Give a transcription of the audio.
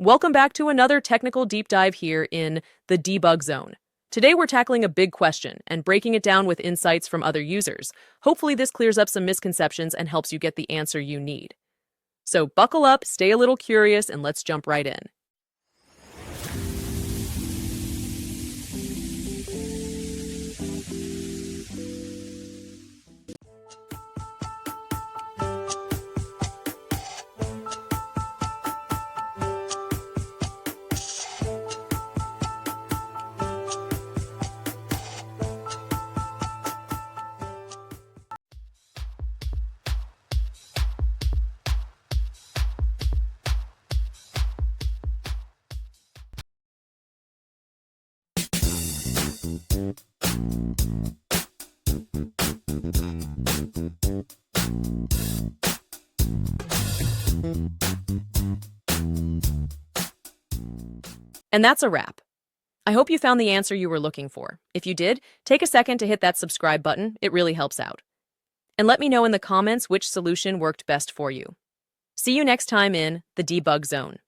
Welcome back to another technical deep dive here in the debug zone. Today we're tackling a big question and breaking it down with insights from other users. Hopefully this clears up some misconceptions and helps you get the answer you need. So buckle up, stay a little curious, and let's jump right in. And that's a wrap. I hope you found the answer you were looking for. If you did, take a second to hit that subscribe button. It really helps out. And let me know in the comments which solution worked best for you. See you next time in the debug zone.